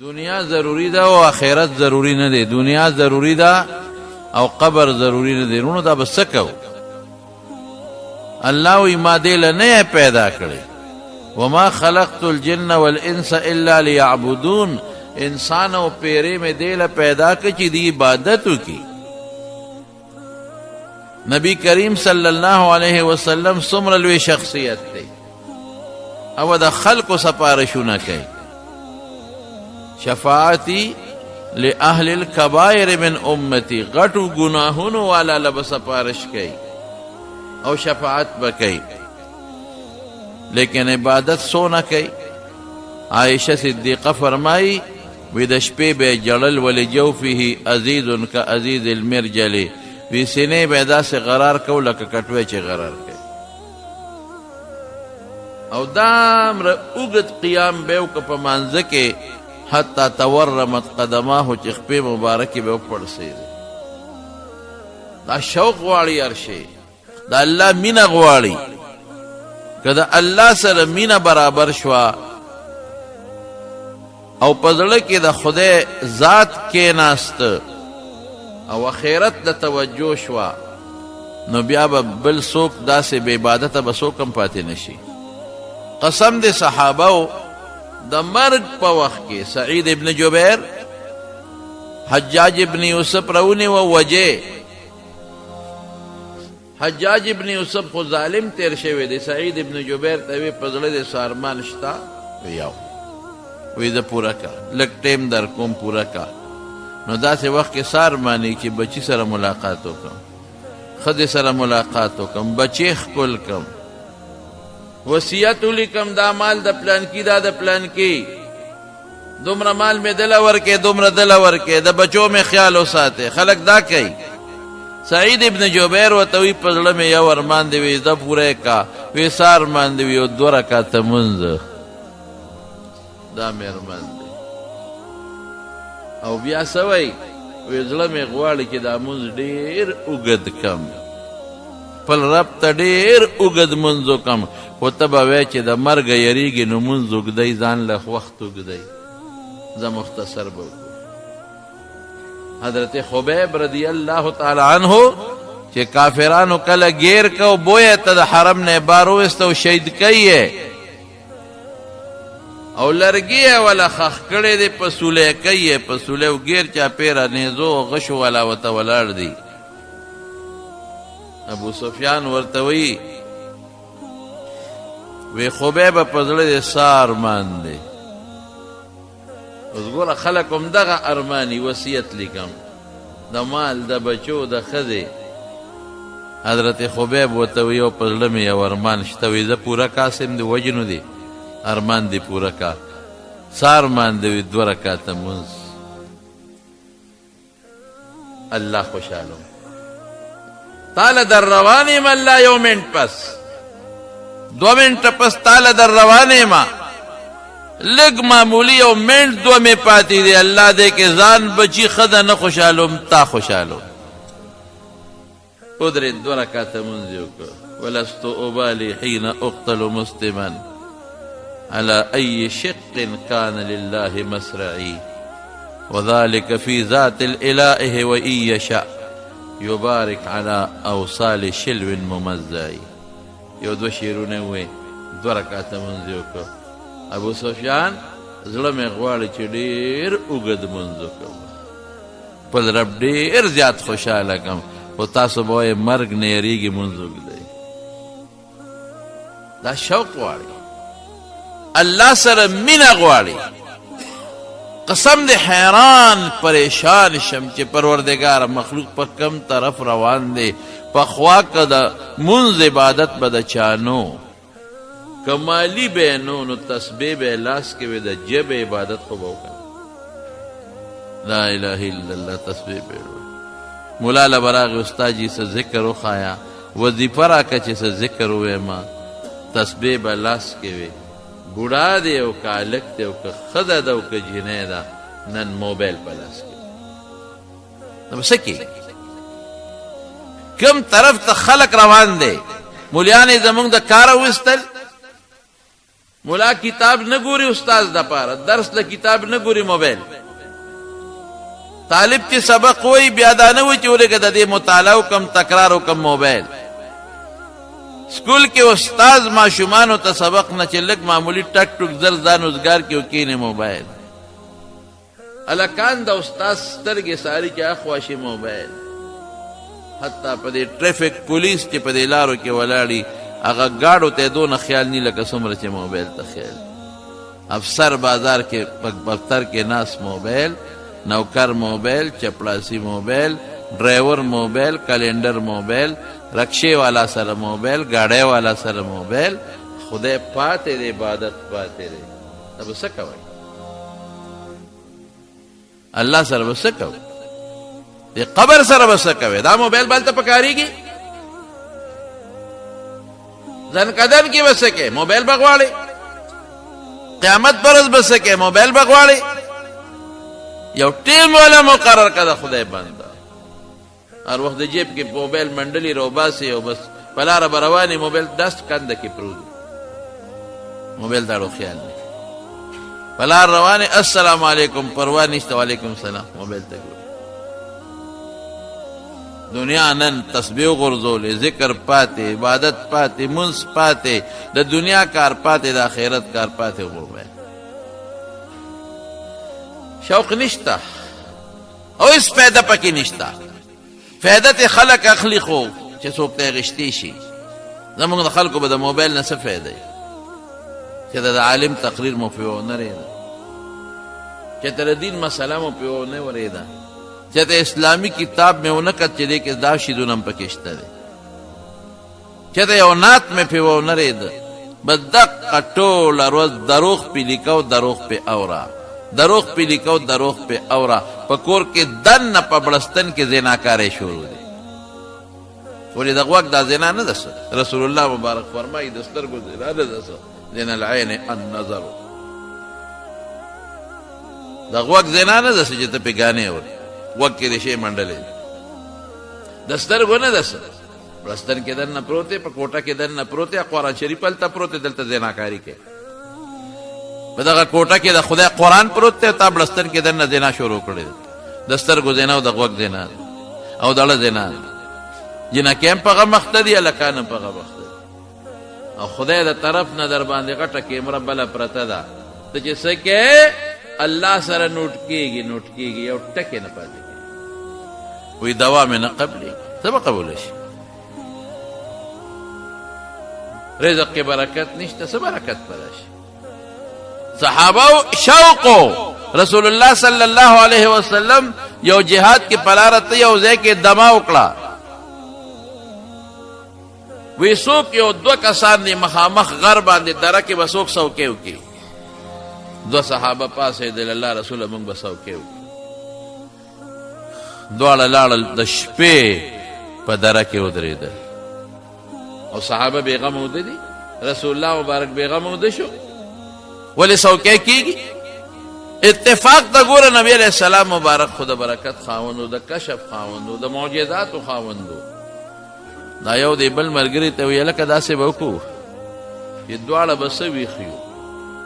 دنیا ضروری ده او آخرت ضروری نه ده. دنیا ضروری ده او قبر ضروری نه ده. رونو دا بس کو الله وی ما دې له نه پیدا کړی وما خلقت الجن والانس الا ليعبدون. انسان او پیرے میں دې له پیدا کړ چې دی عبادت وکړي. نبی کریم صلی الله علیه وسلم څومره لوی شخصیت دی او د خلقو سپارښونه کوي. شفاعتی لأهل الكبائر من امتی، غټو گناهونو والا له سپارش کوي او شفاعت بکئی، لیکن عبادت سو نہ کئی. عائشہ صدیقہ فرمائی وی د شپې به جړل ول جوفه عزیز کا عزیز المرجل، وی سینې به داسې غرار کو لکه کټوی چې غرار کوي. او دامر اوږد قیام به وکړه په مانځه کې حتی تورمت قدماه، چې خپې مبارکې به وپړسېدې. دا شوق غواړي هر شی، د الله مینه غواړي. که د الله سره مینه برابر شوه او په زړه کې د خدای ذات کېناست او اخرت د توجه شوه، نو بیا به بل څوک داسې بې عبادته به څوک هم پاتې نشي. قسم د صحابهو د مرګ په وخت کې سعید ابن جبیر حجاج ابن یوسف راونیوه وجې. حجاج ابن یوسف خو ظالم تیر شوی دی. سعید ابن جبیر ته وی په زړه دې سارمان شته؟ یو. وی زه پوره کا، لږ ټیم در کوم پوره کا. نو داسې وخت کې سارمانی چې بچی سره ملاقات وکړم، ښځې سره ملاقات وکړم، بچی ښکل کړم، وصیت ولیکم دا مال د پلانکي دا د پلانکي، دومره مال مې دله ورکې دومره دله ورکې، د بچو مې خیال وساتې. خلک دا کوي. سعید ابن جبیر ورته وی په زړه مې یو ارمان دی، وی زه پوره کا. وی څه ارمان دی؟ وی یو 2 رکعته لمونځ، دا مې ارمان دی. او بیا څه وی؟ وی زړه مې غواړي چې دا لمونځ ډېر اوږد کم، خپل رب ته ډېر اوږد لمونځ وکړم. خو ته به وایې چې د مرګه یریږي نو لمونځ اوږدی، ځان له وخت اوږدی. زه مختصر به وکړو. حضرت خبیب رضی اللہ تعالی عنہ چې کافرانو کله گیر کو بویه ته د حرم نه بار وست او شهید کړي او لرګي ولا خخ کړي د پسوله کوي، پسوله او گیر چا پیرا نيزو غشو ولا وته ولار دي. ابو سفیان ورته وی خبیب په زړه د سار مان دی. اوس ګوره خلک هم دغه ارماني وصیت لیکم د مال د بچو د ښځې. حضرت خبیب ورته وی یو په زړه مې یو ارمان شته، وی زه پوره کا سم د وجنو دی ارمان دی پوره کا. څه ارمان دی؟ وی 2 رکعته لمونځ. الله خوشحاله تاله در روان یم الله یو منټ پس 2 منټه پس تاله در روان یم، لگ معمولی یو منٹ 2 میں پاتی دی. اللہ دے کے زان بچی خدا نہ خوشحالو تا خوشحالو. ادرے 2 رکعت منزیو کو. ولست ابالی حین اقتل مسلما على ای شق کان للہ مسرعی وذلك فی ذات الالہ و ای یشاء یبارک على اوصال شلو ممزعی. یو 2 شیرونه ہوئے 2 رکعت منزیو کو. ابو سفیان زړه مې غواړي چې ډېر اوږد لمونځ وکړم، خپل رب ډېر زیات خوشحاله کړم. خو تاسو به وایئ مرګ نه یېرېږي لمونځ اوږدوي. دا شوق غواړي، الله سره مینه غواړي. قسم دې حیران پریشان شم چې پروردګار مخلوق په کم طرف روان دی. پخوا که د لمونځ عبادت به د چا نو، کمالی بے نو نو تسبیح بے لاس کے بے دا جب عبادت کو بوکا. لا الہ الا اللہ تسبیح بے رو. مولا لبراغ استاد جی سے ذکر و خایا وظیفہ راکا چی سے ذکر ہوئے ما تسبیح بے لاس کے بے بڑا دے او کا لک دے او کا خدا دا او کا جنے دا نن موبیل پا لاس کے. نو سکی کم طرف تا خلق روان دے. مولیان زمونگ دا کارا وستل مولا کتاب نه ګوري استاد د پاره درس د کتاب نه ګوري موبایل طالب چې سبق وای بیا دا نه وای چې ورګه د دې مطالعه کم تکرار کم موبایل سکول کې استاد ماشومان ته سبق نه چلک معمولی ټک ټک زر ځان روزګار کې وکینه موبایل الکان د استاد سترګې ساری کې اخواشي موبایل حتی په دې ټریفیک پولیس چې په دې لارو کې ولاړی هغه گاڑو ته دون خیال نہیں لکه څومره چې موبایل ته خیال افسر بازار کې دفتر کې ناس موبایل نوکر موبایل چپړاسی موبایل ډرایور موبایل کلندر موبایل رکشے والا سره موبایل گاڑی والا سره موبایل خدای پاتې دې عبادت پاتې دې اب څه کوي الله سره څه کوي دې قبر سره څه کوي دا موبایل بل ته پکاريږي ځن قدم کې وسکه موبایل بغواړي قیامت پرز بسکه موبایل بغواړي یو ټیم ولا مقرر کړه خدای بنده هر وخت جیب کې موبایل منډلی روباسي او بس بلاره برواني موبایل دست کنده کې پروت موبایل داړو خیال نه بلار رواني السلام علیکم پرواني علیکم السلام موبایل ته دنیا نن تسبیح غرزول ذکر پاتے عبادت پاتے منس پاتے د دنیا کار پاتے د آخرت کار پاتے غربه شوق نشتا او اس پیدا پکی نشتا فائدہ ته خلق اخلی خو چې څوک ته غشتي شي زموږ د خلکو به د موبایل نه څه فائدہ چې د عالم تقریر مو پیو نه ریدا چې تر دین مسله مو پیو نه وریدا چته اسلامی کتاب میں اونکت چدے کے داشی دونم پکشتا دے چته یو نات میں پیو نرید بدق قطول روز دروغ پی لکو دروغ پی اورا دروغ پی لکو دروغ پی اورا پکور کے دن پا بڑستن کے زناکارے شروع دے ولی دغوک دا زنا ندس رسول اللہ مبارک فرمائی دستر کو زنا ندس زنا العین النظر دغوک زنا ندس جتا پی گانے ہوئی وقت کې د شی منډلې دستر غونه دس بلستان کې دنه پروته په کوټه کې دنه پروته قرآن شریف تل پروته دلته زناکاری کې په دغه کوټه کې د خدای قرآن پروته ته بلستان کې دنه زنا شروع کړي دستر غو زنا او د وقت زنا او دله زنا جنا کېم په مختدي الکان په مختدي او خدای د طرف نه در باندې غټه کیمرا بل پرته ده ته چې سکه الله سره نوٹ کیږي او ټکه نه پاتې وی دوا میں نہ قبلی سب قبول شي رزق کی برکت نشته سب برکت پداش صحابه شوقو رسول الله صلی الله علیه وسلم یو جهاد کی پلارت یو ځای کې دما وکړه وی سوک یو دو کسان دی مخامخ غر باندې درکه وسوک سو کېو کی دو صحابه پاسه د الله رسول موږ بساو کېو دواړه لاړل د شپې په دره کې ودرېدل او صحابه بیغم ودې دي رسول الله مبارک بیغم ودې شو ولې سوکې کېږي اتفاق د ګوره نبی علیہ السلام مبارک خدا برکت خاوندو د کشف خاوندو د معجزات خاوندو دا یو دی بل مرګري ته ویل کدا سه وکړو چې دواړه بس ویخیو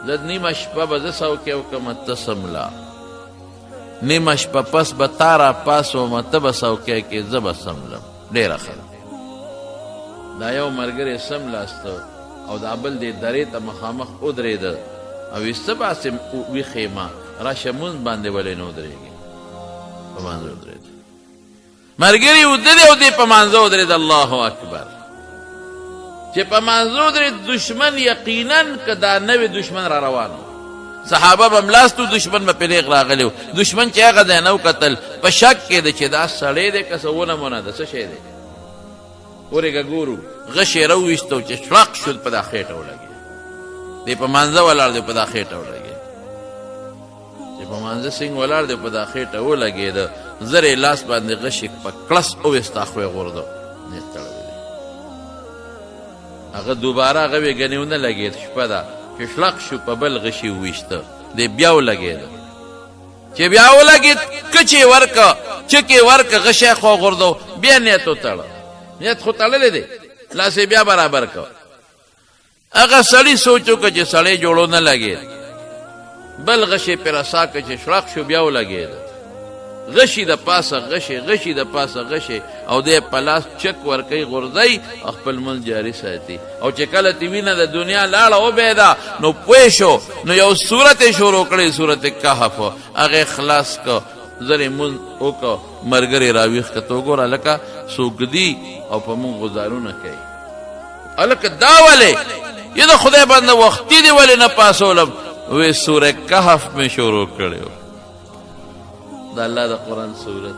زد نیمه شپه به زه سوکې وکړم ته سملا نیمه شپه پس به تارا پاسو مته به سوکې کې زه به سملم ډېره ښه دا یو ملګری سملاست او دا بل دی درې ته مخامخ ودرېده او ایسته باسې ویښې ما راشه مونځ باندې ولې نه ودرېږي په مانځه ودرېده ملګري ودرېد او دی په مانځه ودرېد الله اکبر چې په مانځه ودرېد دشمن یقینا که دا نوی دشمن را روانو صحابه به ملاستو دشمن به پلیغ راغلی دشمن چې هغه دی نو کتل په شک کې دی چې دا سړی دی که څه ونه مونه ده څه شی دی ورېږه ګورو غش یې راوویستو چې شړق شو په دا خېټه ولګېد دی په مانځه ولاړ دی په دا خېټه ولګېد چې په مانځه سینګ ولاړ دی په دا خېټه ولګېد زر یې لاس باندې غش یې په کړس وویست اخوا یې غورځو نیت تړلی دی هغه دوباره هغه وې ګنې ونه لګېد شپه ده چې شلق شو په بل غشي وویسته دی بیا ولګېد چې بیا ولګېد کچې ورکه چکې ورکه غشی خوا غورځو بیا نیت وتړه نیت خو تړلی دی لاس یې بیا برابر که هغه سړی سوچ وکړه چې سړی جوړو نه لګېد، بل غشی پې رسا کړه چې شړق شو بیا ولګېد، غشي د پاسه غشي، غشي د پاسه غشي، او دی په لاس چک ورکوي غورځوي او خپل منځ جاري ساتي. او چې کله تی وینه د دنیا لاړه وبېده نو پوه شو، نو یو صورت یې شروع کړی، صورت کهف، هغې خلاص که زر یې مونځ وکړه، ملګري راویښ که ته وګوره هلکه څوک دي او په مونږ غزارونه کوي. هلکه دا ولې یه د خدای بنده وختي دې ولې نه پاسولم؟ وی سوره کهف مې شروع کړی و، د الله د قرآن صورت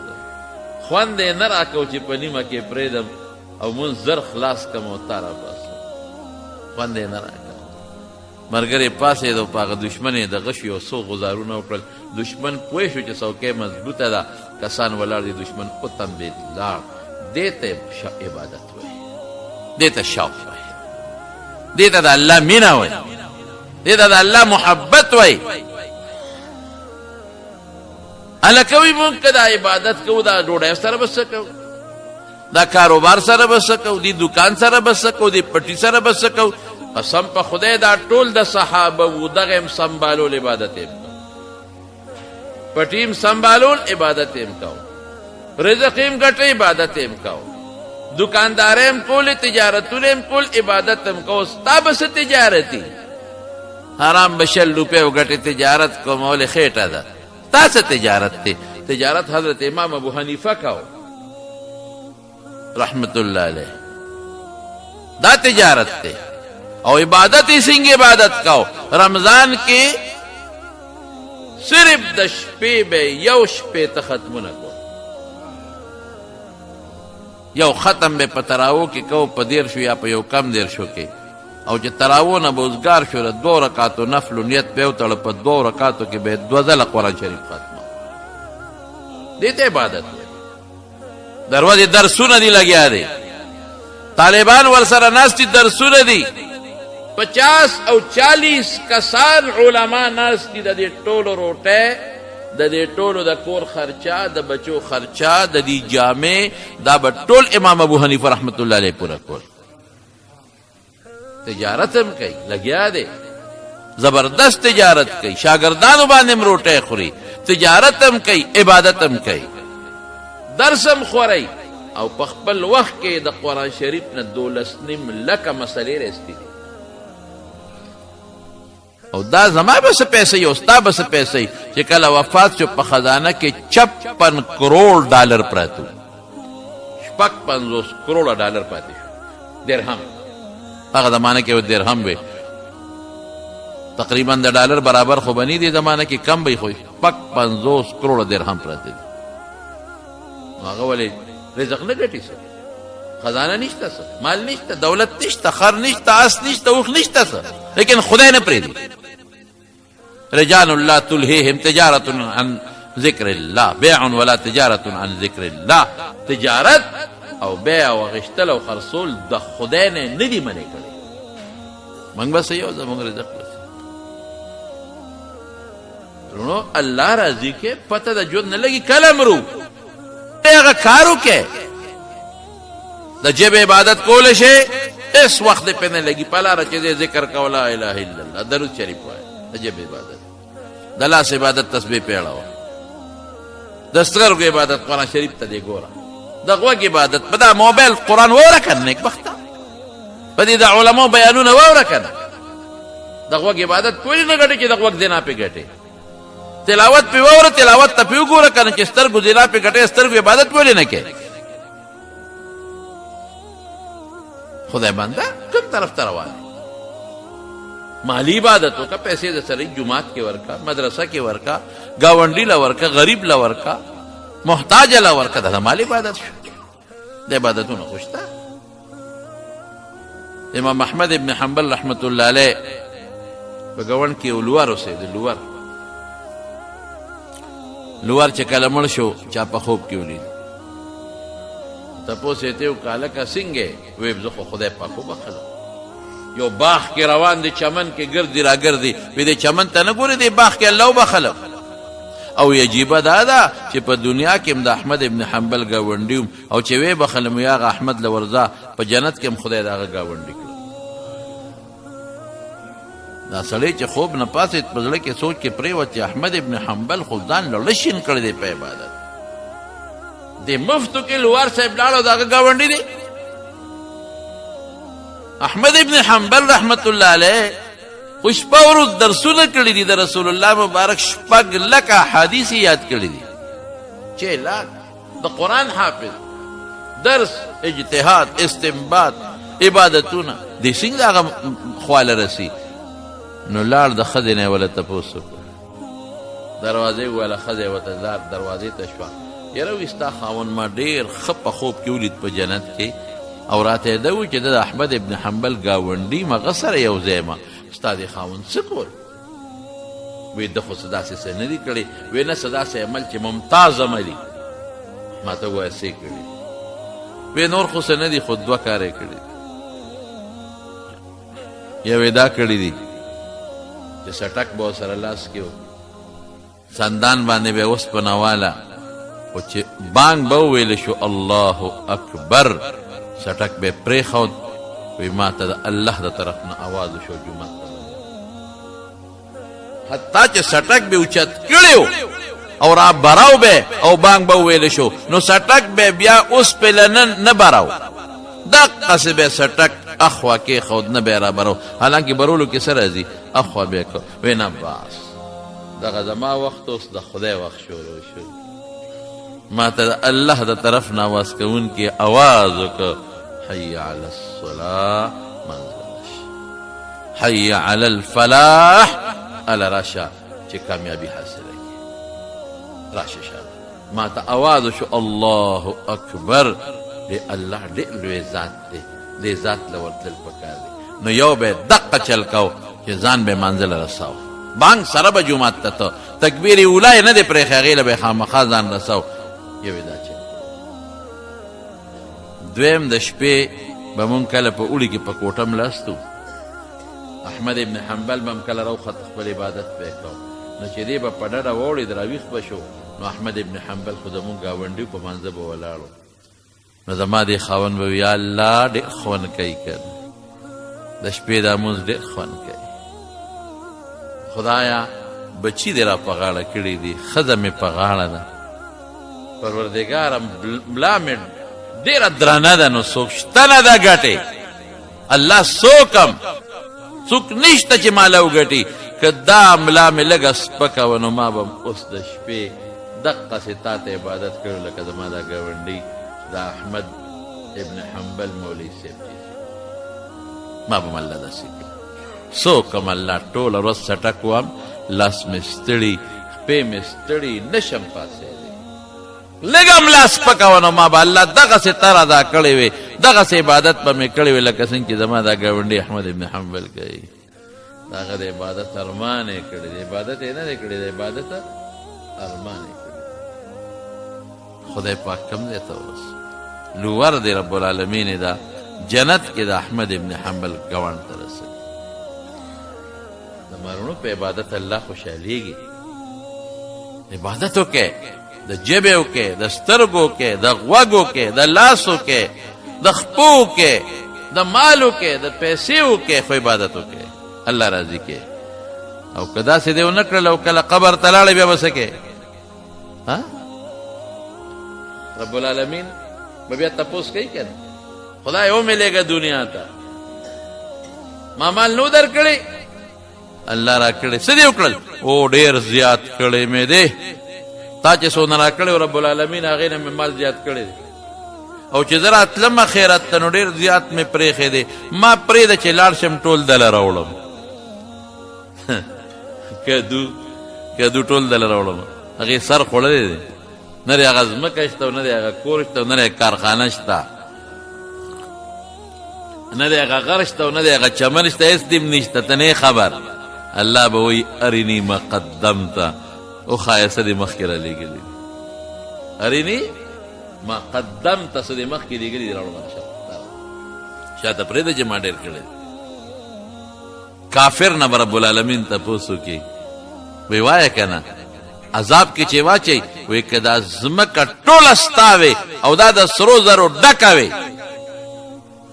خوند یې نه راکو چې په نیمه کې پرېږدم او مونځ زر خلاص کم او تا راباسم، خوند یې نه راکو. ملګری پاڅېد په هغه دشمن یې د غشي یو څو غزارونه وکړل. دشمن پوه شو چې څوکۍ مضبوطه ده، کسان ولاړ دي، دشمن وتمبېد لاړ. دې ته عبادت وایي، دې ته شوق وایي، دې ته د الله مینه وایي، دې ته د الله محبت وایي. هلکه وایي مونږ که دا عبادت کوو، دا ډوډۍ سره به څه کوو، دا کاروبار سره به څه کوو، دې دکان سره به څه کوو، دې پټي سره به څه کوو؟ قسم په خدای دا ټول د صحابه وو، دغه م سنبالول عبادت یې کوو، پټي م سنبالول عبادت یې کوو، رزق یې ګټه عبادت یې کوو، دکاندارۍ م کولې، تجارتونه م کول، عبادت م کوو. ستا به څه تجارتي؟ حرام به 100 روپۍ وګټې، تجارت کومول خېټه ده. تا څه تجارت دی؟ تجارت حضرت امام ابو حنیفه کوو رحمت الله علیه، دا تجارت دی. او عبادت یې څنګه عبادت کوو؟ رمضان کې صرف د شپې به یو شپې ته ختمونه کوو، یو ختم به په تراوو کې کوو، په 13 یا په یو کم 13 کې. او چې تراوو نه به اوزګار شو، 2 رکعاتو نفل نیت به وتړه، په 2 رکعاتو کې به 2 ځله قرآن شریف ختمه. دې ته عبادت وایي. دروازې درسونه دي لګیا دي، طالبان ورسره ناست دي، درسونه دي، 50 او 40 کسان علما ناست دي. د دې ټولو روټۍ، د دې ټولو د کور خرچه، د بچو خرچه، د دې جامې، دا به ټول امام ابو حنیفه رحمت الله علیه پوره کول. تجارت هم کوي، لګیا دی، زبردست تجارت کوي، شاگردانو باندې هم روټۍ خوري، تجارت هم کوي، عبادت هم کوي، درس هم خوري. او په خپل وخت کې د قرآن شریف نه 12.5 لکه مسلې رستی دي. او دا زما به څه پیسې او ستا به څه پیسې چې کله وفات شو په خزانه کې 56 کروڑ ډالر پراته، 56 کروڑ ډالر پاتې شو، درهم. هغه زمانه کې و درهم وي، تقریبا د ډالر برابر خو بنی دی زمانه کې کم وي، خو 56 کروڑ درهم پراته دي. هغه ولې رزق نه ګټي؟ څه خزانه نشته، څه مال نشته، دولت نشته، خر نشته، آس نشته، اوښ نشته، څه لیکن خدای نه پرېږدي. رجال لا تلهیهم تجارت عن ذکر الله، بیع ولا تجارت عن ذکر الله. تجارت او بیع او غشتل او خرصول د خدای نه نه دي منې کړی. موږ بس یو زموږ رزق بس نو الله راضي کې پته د ژوند نه لګي، کله مرو هغه کارو کې د جب عبادت کول شي، اس وخت په نه لګي، په لاره چې ذکر کوه لا اله الا الله، درود شریف وایي، د جب عبادت، د لاس عبادت، تسبیح پیړاو، د سترګو عبادت قرآن شریف ته دی ګوره، د غوږ عبادت، په دا موبایل قرآن واوره کنه، نیک بخته په دې د علماو بیانونه واوره کنه. د غوږ عبادت ولې نه ګټي چې د غوږ زنا پې ګټي؟ تلاوت پې واوره، تلاوت ته پې وګوره کنه چې سترګو زنا پې ګټي، سترګو عبادت ولې نه کوي؟ خدای بنده کوم طرف ته روان دی؟ مالی عبادت وکړه، پیسې د سره جماعت کې ورکا، مدرسه کې ورکا، ګاونډي له ورکا، غریب له ورکا، محتاج له ورکا، دا مالی عبادت شو. د عبادتونو خوشته. امام احمد ابن حنبل رحمت الله علیه په ګاونډ کې لوور اوسېده، لوور چې کله مړ شو چا په خوب کې ولید، تپوس یې ته وکړه هلکه څنګه؟ ویې زه خو خدای پاک وبخلم، یو باغ کې روان دی، چمن کې ګرځي را ګرځي، وی دې چمن ته نه ګورې، دې باغ کې الله وبخلم. او عجیبه دا ده چې په دنیا کې هم د احمد ابن حنبل ګاونډي وم، او چې ویې بخلم یا هغه احمد له ورځه په جنت کې هم خدای د هغه ګاونډي کړ. دا سړی چې خوب نه پاسېد په زړه کې سوچ کې پرېوت چې احمد ابن حنبل خو ځان له لشین کړی دی په عبادت د مفتو کې لوار صاحب لاړ او د هغه ګاونډي دی احمد ابن حنبل رحمت الله علیه خو شپه ورځ درسونه کړي دي د رسول الله مبارک 6 لکه احادیث یاد کړي دي 6 لاک د قرآن حافظ درس اجتهاد استنباط عبادتونه د څنګه هغه خواله رسی نو لاړ د ښځې نه یې وله تپوس وکړه دروازې وویله ښځه ورته لار دروازې ته شوه یاره وي ستا خاوند ما ډېر ښه په خوب کې ولید په جنت کې او راته یې ده وي چې د احمد ابن حنبل ګاونډي مغه سره یو ځای ما ستا دې خاوند څه کول وی ده خو څه داسې څه نه دي کړی وی نه څه داسې عمل چې ممتاز عملي ما ته ووایه څه یې کړي وی نور خو څه نه دي خو 2 کار یې کړي یو یې دا کړي دي چې سټک به ورسره لاس کې و سندان باندې به یې اوسپنه واله خو چې بانګ به وویل شو الله اکبر سټک به یې پرېښود وی ما ته د الله د طرف نه اواز وشو جومات ته حتی چې سټک به اوچت کړی او را براو به او بانګ به وویل شو نو سټک به بیا اوس پهله نه براو دقسې به سټک اخوا کېښود نه به یې را براو حالانکې برولو کې څه راځي اخوا به یې وی نه بس دغه زما وخت اوس د خدای وخت شروع شو ما ته د الله د طرف نه اواز کوونکي اواز وکړه حي على الصلاة منزل حي على الفلاح الا راشه چې کامیابی حاصله کړي راشه شاله ما ته اواز وشو الله اکبر دی الله ډېر لوی ذات دی دې ذات له ورتلل پکار دی نو یو به دقه چل کو چې ځان به منزل رساو بانګ سره به جومات ته ته تکبیر اولا یې نه دی پرېښی هغې له به یې خامخا ځان رساو یو یې دا چل دویم د شپې به مونږ کله په اوړي کې په کوټه ملاستو احمد ابن حنبل به هم کله راوخت خپل عبادت به یې کوو نو چې دی به په ډډه واوړېد راویښ به شو نو احمد ابن حنبل خو زمونږ ګاونډي په منځه به ولاړو نو زما دې خاوند به یا الله ډېر خوند کوي که د شپې دا مونځ ډېر خوند کوي خدایا بچي دې را په غاړه کړي دي ښځه مې په غاړه ده پروردګاره ملا مې ډېره درنه ده نو څوک شته نه ده ګټې الله څوک څوک نشته چې ماله وګټي که دا ملا مې لږه سپکه وه نو ما به اوس د شپې دقسې تا ته عبادت کړو لکه زما دا ګاونډي دا احمد ابن حنبل مولوي صاحب ما به م الله داسې کړي څوک م الله ټوله ورځ سټک وم لاس مې ستړي خپې مې ستړي نشم پاسېدی لږه ملا سپکه وه نو ما به الله دغسې تر ادا کړی وې دغسې عبادت به مې کړی وې لکه څنګه چې زما دا ګاونډي احمد ابن حنبل کوي د هغه د عبادت ارمان یې کړی د عبادت یې نه دی کړی د عبادت ارمان یې کړی خدای پاک کم دی ته اوس لوور دی رب العالمین یې دا جنت کې د احمد ابن حنبل ګاونډ ته رسوي د مړونو په عبادت الله خوشحالیږي عبادت وکړئ د ژبې وکړئ د سترګو کې د غوږو کې د لاسو کې د خپو کې د مالو کې د پیسې وکړئ خو عبادت وکړئ الله راضي کې او که داسې دې ونه کړل او کله قبر ته لاړې بیا به څه کې رب العالمین به بیا تپوس کوي که نه خدای وملېږه دنیا ته ما مال نو در کړی الله را کړی څه دې وکړل او ډېر زیات کړی مې دی تا چې څونه را کړی رب العالمین هغې نه مې مال زیات کړی دی او چې زه راتلم خیرات ته نو ډېر زیات مې پرېښی دی ما پرېږده چې لاړ شم ټول دله راوړم کدو ټول دله راوړم هغې سر خوړلی دی نه دی هغه ځمکه شته او نه دی هغه کور شته او نه دی کارخانه شته نه دی هغه غر شته او نه دی هغه چمن شته هېڅ دیم نشته ته نه خبر الله به وایي اریني ما قدمته وښایه څه دې مخکې رالیږلي اریني ما قدمته څه دې مخکې لیږلي دي راوړه شاته پرېږده چې ما ډېر کړی کافر نه به رب العالمین تپوس وکړي وی وایه که نه عذاب کې چې واچئ وی که دا ځمکه ټوله ستا وې او دا د سرو زرو ډکه وې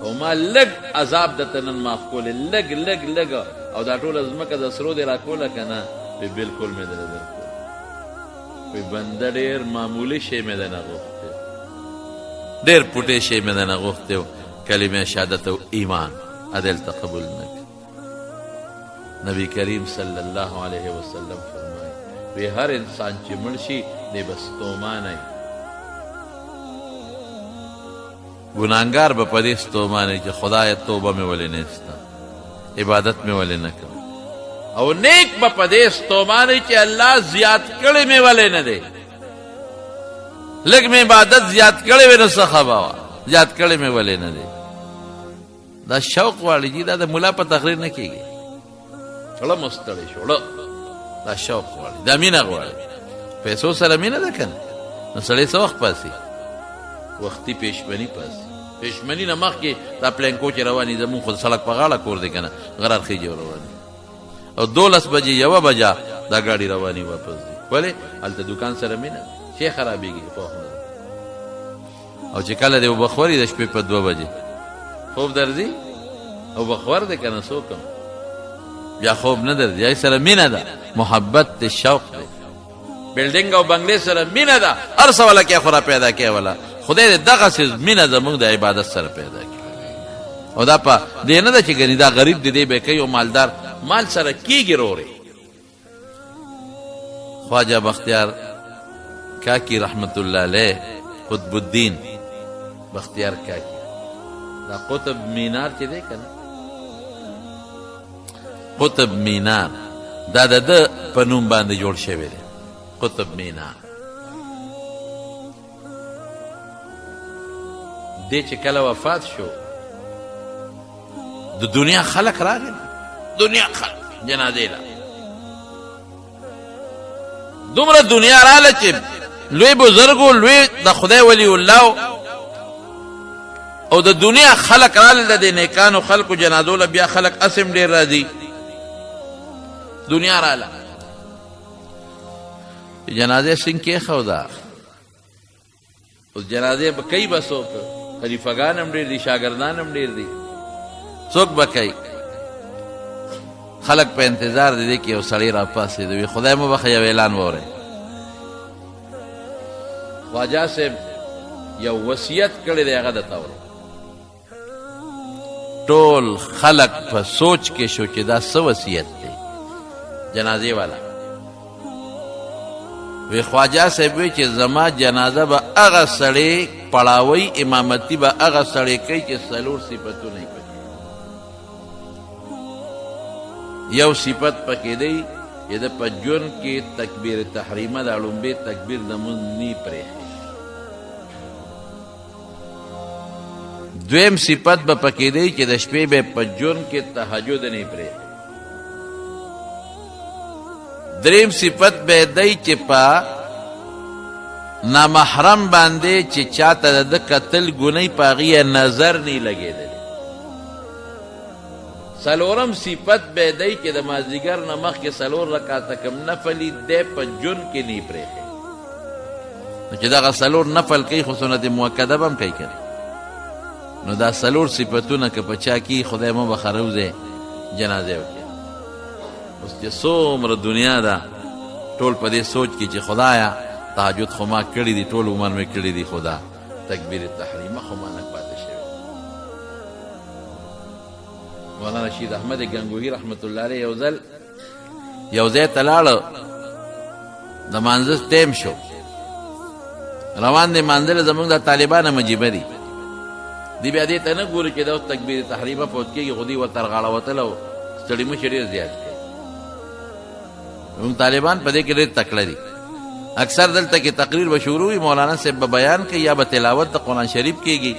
او ما لږ عذاب درته نن معاف کولی لږ لږ لږ او دا ټوله ځمکه د سرو دې راکوله که نه؟ وی بلکل مې دله درکول. وی بنده ډېر معمولي شی مې دنه غوښتی، ډېر پوټی شی مې دنه غوښتی و، کلمه شهادت او ایمان ادلته قبول نه کړي. نبی کریم صلی الله علیه وسلم فرمایي وی هر انسان چې مړ شي دی به ستومانه ګناهګار به په دې ستومانه چې خدایه توبه مې ولې نیسته، عبادت مې ولې نه کوم، او نیک به په دې ستومانه چې الله زیات کړی مې ولې نه دی، لږ مې عبادت زیات کړی وی نو څه خبه وه، زیات کړی مې ولې نه دی. دا شوق غواړي جي، دا د ملا په تقریر نه کېږي. زړه مو ستړی شو، دا شوق غواړي، دا مینه غواړي. پیسو سره مینه ده که نه؟ نو سړی څه وخت پاسي؟ وختي پېشمني پاسي. پېشمني نه مخکې دا پلینکو چې رواني زمونږ خو د سړک په غاړه کور دی که نه، غرار خیجې رواني، او 12 بجې 1 بجه دا ګاډي رواني واپس دی. ولې؟ هلته دوکان سره مینه شی خرابېږي، پوه نه. او چې کله دی اوبه خوري د شپې په 2 بجې خوب درځي، اوبه خور دی که نه څوک بیا خوب نه درځي. هغې سره مینه ده، محبت دی، شوق دی. بلډینګ او بنګلې سره مینه ده، هر څه وله کې خورا پیدا کې وله خدای دې دغسې مینه زموږ د عبادت سره پیدا کړي. او دا په دې نه ده چې ګنې دا غریب دی دی به کوي او مالدار مال سره کېږي رورې. خواجه بختیار کاکی رحمت الله علیه، قطب الدین بختیار کاکی، دا قطب مینار چې دی که نه، قطب مینار دا د ده په نوم باندې جوړ شوی دی، قطب مینار. دی چې کله وفات شو د دنیا خلق راغل، دنیا خلق جنازې له دومره دنیا راله چې لوی بزرګو، لوی د خدای ولی الله او د دنیا خلق راله، د دې نیکانو خلقو جنازو له بیا خلق اسم ډېر راځي، دنیا راله. جنازې څنګه کېښوده، اوس جنازې به کوي به څوک؟ خلیفګان هم ډېر دي، شاګردان هم ډېر دي، څوک به کوي؟ خلق په انتظار دی کې یو سړی راپاڅېده، وي خدای مو بخښه یو اعلان واورئ. خواجه صاحب یو وصیت کړی دی، هغه درته اورم. ټول خلق په سوچ کې شو چې دا څه وصیت دی جنازې والا. وی خواجه صاحب وی چې زما جنازه به هغه سړی پړاوی، امامتي به هغه سړی کوي چې 4 صفتونه یې پکې. یو صفت پکې دی چې د په ژوند کې تکبیر تحریمه د لومبې تکبیر د مونځ نی پرېښي. دویم صفت به پکې دی چې د شپې به په ژوند کې تهجد نه پرېښي. دریم صفت به دی چې په نامحرم باندې چې چاته د قتل ګنۍ په هغې نظر نه لګېدلی. څلورم صفت به دی چې د مازدیګر نه مخکې 4 رکعته کم نفلي دی په ژوند کې نه پرېښي. نو چې دغه 4 نفل کوي خو سنت مؤکده به هم کوي که نو دا 4 صفتونه که په چا کي خدای مو به خروزې جنازې وکړي. اوس چې څومره دنیا ده ټول په دې سوچ کې چې خدایا تهجد خو ما کړي دي، ټول عمر مې کړي دي، خدا تکبیر تحریمه خو ما نه پاتې شوی. مولانا رشید احمد گنگوهی رحمت الله علیه یو ځای ته لاړه، د مانځه ټیم شو، روان دی مانځله زموږ د طالبانه مجیبه دي، دی بیا دې ته نه ګوري چې دا اوس تکبیر تحریمه پوت کېږي، خو دوی ورته رغاړه وتله او ستړي مشي ډېر زیات کوي. زموږ طالبان په دې کې ډېر تکړه دي. اکثر دلته کې تقریر به شروع وي، مولانا صاحب به بیان کوي یا به تلاوت د قرآن شریف کېږي،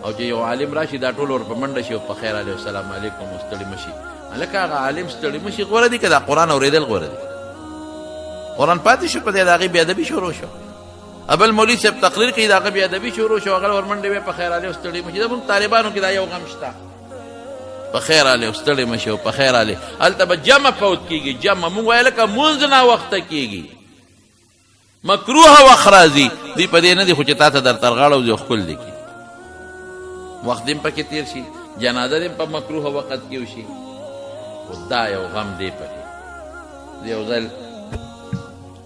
او چې یو عالم راشي دا ټول ور په منډه شي او په خیر علیه السلام علیکم ستړي مشي. هلکه هغه عالم ستړي مشي غوره دي که دا قرآن اورېدل غوره دي؟ قرآن پاتې شو په دې د هغې بېادبي شروع شو. ابل مولوي صاحب تقریر کوي د هغه بېادبي شروع شو، هغه ور منډې وې په خیر علیه ستړي مشي. زموږ طالبانو کې دا یو غم شته، په خیر علیه ستړي مشي او په خیر علیه. هلته به جمع فوت کېږي، جمع مونږ وایه لکه مونځ ناوخته کېږي، مکروه وخت راځي. دوی په دې نه دي خو چې تا ته در ترغاړه وځي او ښکل دې کړي، وخت دې هم پکې تېر شي، جنازه دې هم په مکروه وخت کې وشي. خو دا یو غم دی پکې. زه یو ځل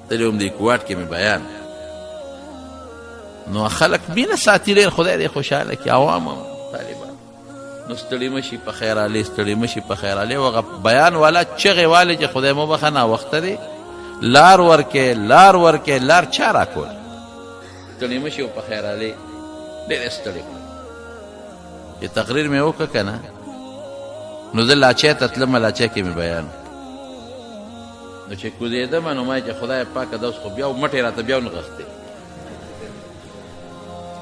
تللی وم دې کوټ کې مې بیان، نو خلک مینه ساتي ډېر، خدای دې خوشحاله کړي، عوام هم طالبان. نو ستړي مشي په خیر علي، ستړي مشي په خیر علي. هغه بیان والا چغې والې چې خدای مو بخښه ناوخته دی، لار ورکې لار ورکې، لار چا راکول؟ ستړي مشي په خیر علي ډېر ستړي کړل. چې تقریر مې وکړه که نه، نو زه لاچۍ ته تلم، لاچۍ کې مې بیان. نو چې کوزېدم نو ما چې خدای پاکه دا اوس خو بیا مټې راته بیا ونغښتې.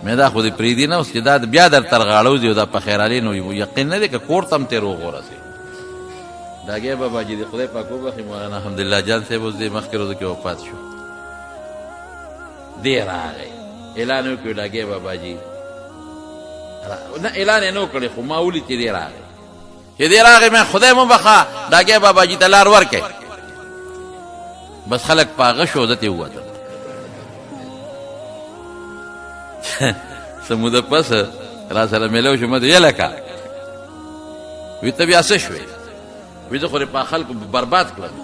مې دا خو دې پرېږدي نه اوس چې دا بیا در تر غاړه وځي او دا په خیر علي، نو یقین نه دی که کور ته هم ترې وغورځي. ډاګی بابا جي دې خدای پاک وبخي، مولانا حمدالله جان صاحب اوس دې مخکې ورځو کې وفات شو. دی راغی اعلان وکړو ډاګی بابا جي، نه اعلان یې نه وکړی، خو ما ولید چې دی راغی. چې دی راغی مې خدای مو بخښه ډاګی بابا جي ته لار ورکړئ. بس خلک په هغه شو، زه ترې ووتم. څه موده پس را سره میلاو شو، ما ته یلکه وی ته بیا څه شوې؟ وی زه خو دې په خلکو برباد کړم.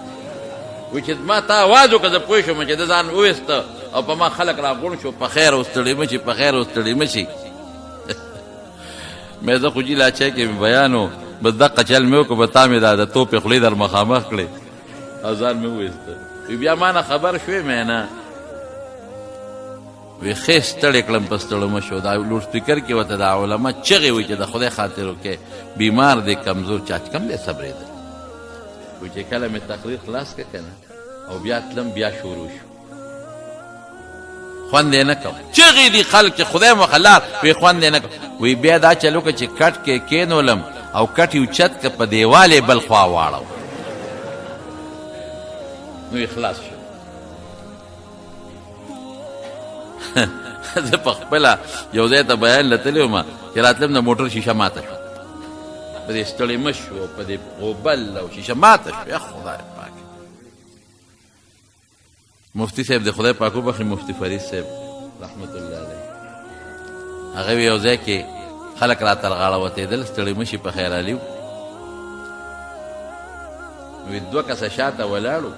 وی چې ما تا آواز وکړه زه پوه شوم چې ده ځان وویسته او په ما خلک راغونډ شو، په خیر او ستړي مشي، په خیر او ستړي مشي. مې زه خو جي لاچۍ کې مې بیان و، بس دقه چل مې وکړو، به تا مې دا د توپې خولې در مخامخ کړې او ځان مې وویسته. وی بیا ما نه خبر شوې مې نه، وی ښې ستړی کړم په ستړو مشو. دا لوډ سپیکر کې ورته دا علما چغې وایي چې د خدای خاطر وکړې، بیمار دی، کمزور، چا چې کم دی صبرېده. وی چې کله مې تقریر خلاص کړه که نه او بیا تلم، بیا شروع شو، خوند یې نه کوم، چغې دي خلک چې خدای مو خلار، وی خوند یې نه کوم. وی بیا دا چل وکړه چې کټ کې کېنولم او کټ یې اوچت که په دیوال یې بل خوا واړو، نو یې خلاص شو. زه په خپله یو ځای ته بیان لتلی وم چې راتلم د موټر شیشه ماته شوه، په دې ستړې مشو او په دې غوبل او شیشه ماته شوه. یا خدای پاک، مفتی صاحب د خدای پاک وبخي، مفتی فرید صاحب رحمت الله علیه، هغه یو ځای کې خلک را تر غاړه وتېدل، ستړې مشي په خیر علي و. وی دوه کسه شاته ولاړو،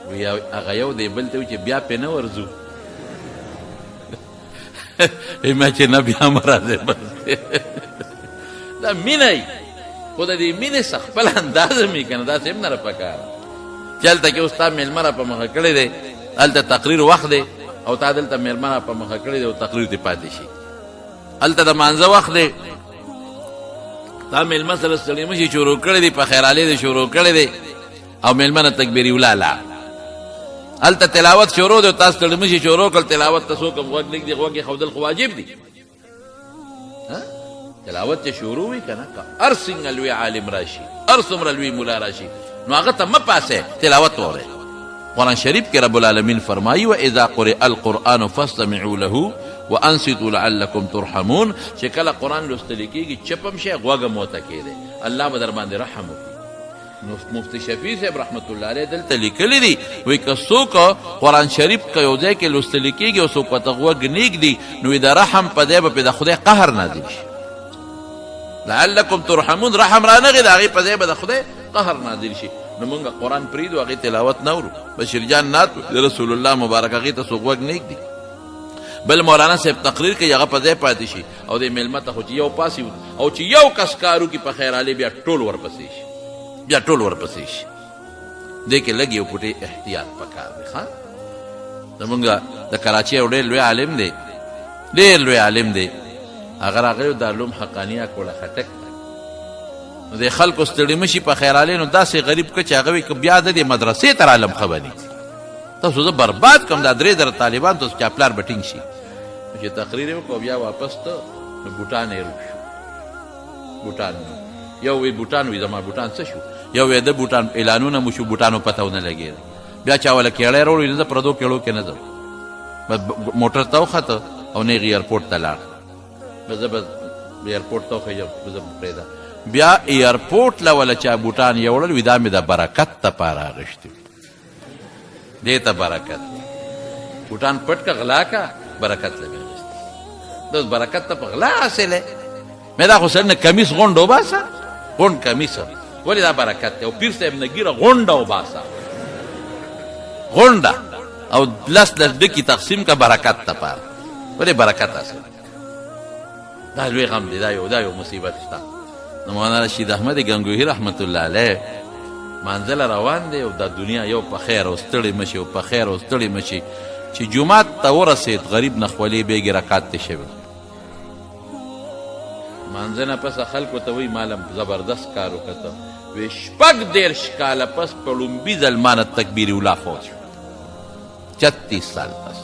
وی هغه یو دی بل ته و چې بیا پې نه ورځو. ما چې نه بیا م راځې، بس دا مینه یي، خو د دې مینې څه خپل اندازه مې که نه، داسې هم نه راپکاره چې هلته کې اوس تا مېلمه را په مخه کړی دی، هلته تقریر وخت دی او تا دلته مېلمه را په مخه کړی دی او تقریر دې پاتې شي. هلته د مانځه وخت دی، تا مېلمه سره ستړي مشي شروع کړی دی، په خیر علي دې شروع کړی دی او مېلمه نه تکبیري ولاله. هلته تلاوت شروع دی او تاسو ستړي مشي شروع کړل، تلاوت ته څوک هم غوږ نه ږدي، غوږ یې ښودل خو واجب دي. تلاوت چې شروع وي که نه، که هر څنګه لوی عالم راشي، هر څومره لوی ملا راشي، نو هغه ته مه پاسئ، تلاوت وورئ. قرآن شریف کې رب العالمین فرمایي واذا قرئ القرآن فاستمعوا له وانصتوا لعلکم ترحمون. چې کله قرآن لوستل کېږي چپ هم شئ، غوږ هم ورته کېږدئ، الله به در باندې رحم وکړي. نو مفتی شفیع صاحب رحمت الله علیه دلته لیکلی دي، وایي که څوک قرآن شریف که یو ځای کې لوستل کېږي او څوک ورته غوږ نیږدي، نو د رحم په ځای به پرې د خدای قهر نازل شي. لعلکم ترحمون، رحم را نغی، د هغې په ځای به د خدای قهر نازل شي. نو مونږ قرآن پرېږدو، هغې تلاوت نه اورو. بشیر جان نعت د رسول الله مبارک، هغې ته څوک غوږ نیږدي. بل مولانا صاحب تقریر کوي، هغه په ځای پاتې شي او د مېلمه ته خو چې یو پاسي او چې یو کس کار وکړي په خیر علي، بیا ټول ورپسې شي، بیا ټول ورپسې شي. دې کې لږ یو پټې احتیاط پکار دی. ښه، زمونږ د کراچۍ یو ډېر لوی عالم دی، ډېر لوی عالم دی، هغه راغلی دارالعلوم حقانیه کوړه خټک. نو د خلکو ستړي مشي په خیر علي، نو داسې غریب که چې هغه وایي که بیا د دې مدرسې تر عالم ښه بني، تاسو زه برباد کړم، دا 3,000 طالبان تاسو چا پلار به ټینګ شي. چې تقریر یې وکړو بیا واپس ته، نو بوټان یې روک شو. بوټان یو وی بوټان وي، زما بوټان څه شو؟ یو وی د بوټان اعلانونه مو شو، بوټانو پته ونه لګېده. بیا چا وله کېړی راوړي، نه زه پردو کېړو کې نه ځم، بس موټر ته وخته او نیغ ایرپورټ ته لاړ. بس زه به ایرپورټ ته وخېږم، زه به پرېږده. بیا ایرپورټ له وله چا بوټان یوړل، وي دا مې د برکت دپاره اغوښتي، دې ته برکت. بوټان پټ که غلا که، برکت له مې اغوښتي، دا برکت ته په غلا حاصل دی. مې دا خو سړی نه کمیس غونډ وباسه، غونډ کمیس ولې دا برکت دی. او پیر صاحب نه ګیره غونډه وباسه، غونډه او لس ډکي تقسیم کا برکت ته پاره. ولې برکت اصل دا لوی غم دی، دا یو مصیبت شته. نو مولانا رشید احمد گنگوهی رحمت الله علیه منزل روان دی او د دنیا یو په خیر او ستړی مشي او په خیر او ستړی مشي چې جمعات ته ورسید غریب نخولې بیګې رکات ته شوی. منځ نه پس خلکو ته وی مالم زبردست کار وکړه. وی 36 کاله پس په لومبي ځل مانه تکبیر اولا فوت شو. 36 سال پس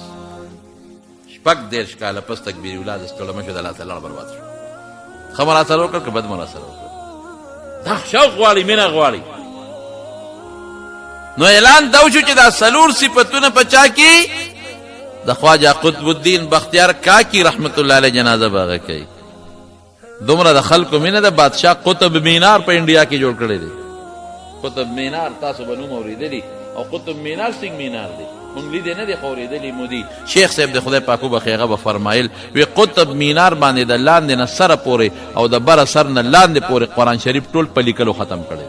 36 کاله پس تکبیر اولا د ستړی مشو د الله تعالی برباد شو. خبر اثر وکړ که بد مر اثر وکړ. دا شوق غواړي، مینه غواړي. نو اعلان دا وشو چې دا څلور صفتونه په چا کې د خواجه قطب الدین بختیار کاکی رحمت الله علیه جنازه باغه کوي. دومره د خلکو مینه د بادشاہ قطب مینار په انډیا کې جوړ کړی دی. قطب مینار تاسو به نوم اورېدلی، او قطب مینار څنګه مینار دی مونږ لیدلی نه دی خو اورېدلی مو دي. شیخ صاحب د خدای پاک وبخښي هغه به فرمایل وی قطب مینار باندې د لاندې نه سره پورې او د بره سر نه لاندې پورې قرآن شریف ټول په لیکلو ختم کړی.